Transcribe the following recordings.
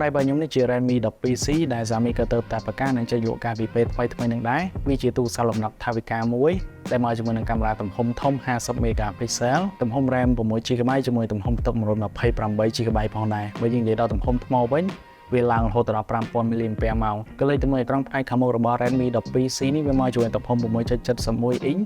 ដៃរបស់ខ្ញុំនេះជា Redmi 12C ដែលសាមីក៏ទៅតែប្រកាសនឹងចេញយកការពិពេថ្មីនឹងដែរវាជាទូរស័ព្ទលំដាប់ថវិកាមួយដែលមកជាមួយនឹងកាមេរ៉ាទំហំធំ50 megapixel ទំហំ RAM 6GB ជាមួយទំហំផ្ទុក 128GB ផងដែរបើយើងនិយាយដល់ទំហំថ្មវិញវាឡើងរហូតដល់ 5000 mAh ក៏លេខទៅមើលអេក្រង់ផ្នែកខាងមុខរបស់ Redmi 12C នេះវាមកជាមួយទំហំ 6.71 អ៊ីន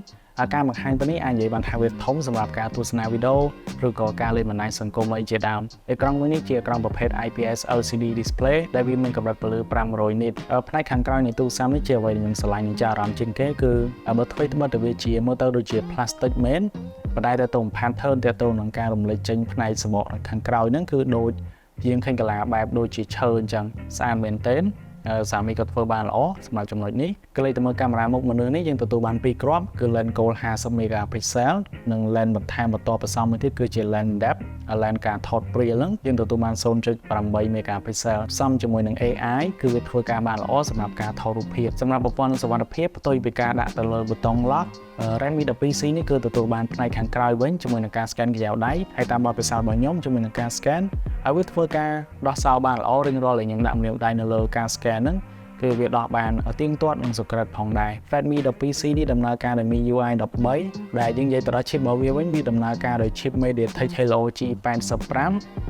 ការបង្ហាញទៅនេះអាចនិយាយបានថាវាធំសម្រាប់ការទស្សនាវីដេអូឬក៏ការលេងបណ្ដាញសង្គមអីជាដើមអេក្រង់មួយនេះជាអេក្រង់ប្រភេទ IPS LCD display ដែលវាមានកម្រិតពន្លឺ 500 nit ផ្នែកខាងក្រោយនៃទូរស័ព្ទនេះជាអ្វីដែលខ្ញុំស្រឡាញ់និងចាប់អារម្មណ៍ជាងគេគឺបើថ្មីត្បិតទៅវាជាមើលទៅដូចជា plastic មែនប៉ុន្តែទៅ pattern ទៅនឹងការរំលេចចេញផ្នែកសបកខាងក្រោយហ្នឹងគឺដូចយើងឃើញកាឡាបែបដូចជាឈើអញ្ចឹងស្អាតមែនទែនសាមីក៏ធ្វើបានល្អសម្រាប់ចំណុចនេះក៏លេខទៅមើលកាមេរ៉ាមុខមុននេះយើងទទួលបាន2គ្រាប់គឺ lens gold 50 megapixel និង lens បន្ថែមបន្តបន្សំមួយទៀតគឺជា lens depth lens ការថតព្រាលហ្នឹងយើងទទួលបាន 0.8 megapixel ផ្សំជាមួយនឹង AI គឺវាធ្វើការបានល្អសម្រាប់ការថតរូបភាពសម្រាប់ប្រព័ន្ធសុវត្ថិភាពផ្ទុយពីការដាក់ទៅលើប៊ូតុង lock Redmi 12C នេះគឺទទួលបានផ្នែកខាងក្រោយវិញជាមួយនឹងការ scan ក្រយៅដៃហើយតាមបទពិសោធន៍របស់ខ្ញុំជាមួយនឹងការ scan ហើយវាធ្វើការដោះសោបានល្អរៀងរាល់ដែលខ្ញុំដាក់ម្រាមដៃនៅលើការ scan ហ្នឹងគឺវាដោះបានទៀងទាត់និងសុក្រិតផងដែរ Redmi 12C នេះដំណើរការដោយមាន UI 13ដែលយើងនិយាយទៅដល់ chip របស់វាវិញវាដំណើរការដោយ chip MediaTek Helio G85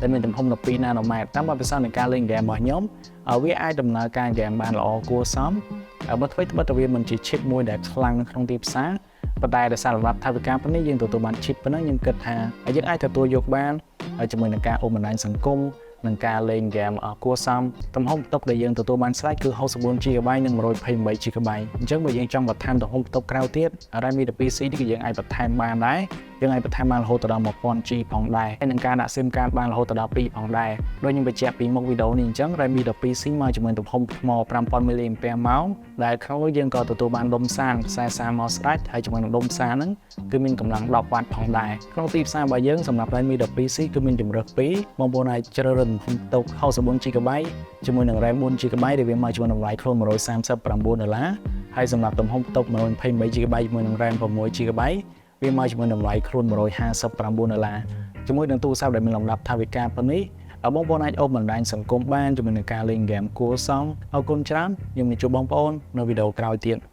ដែលមានទំហំ 12 nanometer តាមបទពិសោធន៍នៃការលេងហ្គេមរបស់ខ្ញុំវាអាចដំណើរការហ្គេមបានល្អគួរសមបើថ្មីត្បិតតែវាមិនជា chip មួយដែលខ្លាំងនៅក្នុងទីផ្សារប៉ុន្តែដោយសារសម្រាប់ថវិកាប៉ុណ្នេះយើងទទួលបាន chip ប៉ុណ្ណឹងខ្ញុំគិតថាយើងអាចទទួលយកបានជាមួយនឹងការអូសបណ្ដាញសង្គមនឹងការលេងហ្គេមគួរសមទំហំផ្ទុកដែលយើងទទួលបានស្រាច់គឺ 64GB និង 128GB អញ្ចឹងបើយើងចង់បន្ថែមទំហំផ្ទុកក្រៅទៀត Redmi 12C នេះគឺយើងអាចបន្ថែមបានដែរយើងអាចបន្ថែមបានរហូតដល់ 1000G ផងដែរហើយនឹងការដាក់ SIM card បានរហូតដល់2ផងដែរដូចខ្ញុំបញ្ជាក់ពីមុខវីដេអូនេះអញ្ចឹង Redmi 12C មកជាមួយទំហំថ្ម 5000 mAh ដែលក្នុងនោះយើងក៏ទទួលបានដុំសានខ្សែសារមកស្រាច់ហើយជាមួយនឹងដុំសារហ្នឹងគឺមានកម្លាំង 10W ផងដែរក្នុងទីផ្សាររបស់យើងសម្រាប់ Redmi 12C គឺមានជម្រើស2បងប្អូនអាចជ្រើសរើសទំហំផ្ទុក 64GB ជាមួយនឹង RAM 4GB ដែលវាមកជាមួយតម្លៃខ្លួន$139ហើយសម្រាប់ទំហំផ្ទុក 128GB ជាមួយនឹង RAM 6GB វាមកជាមួយតម្លៃខ្លួន$159ជាមួយនឹងទូរស័ព្ទដែលមានលំដាប់ថវិកាប៉ុណ្នេះបងប្អូនអាចអូសបណ្ដាញសង្គមបានជាមួយនឹងការលេងហ្គេមគួរសមអរគុណច្រើនខ្ញុំនឹងជួបបងប្អូននៅវីដេអូក្រោយទៀត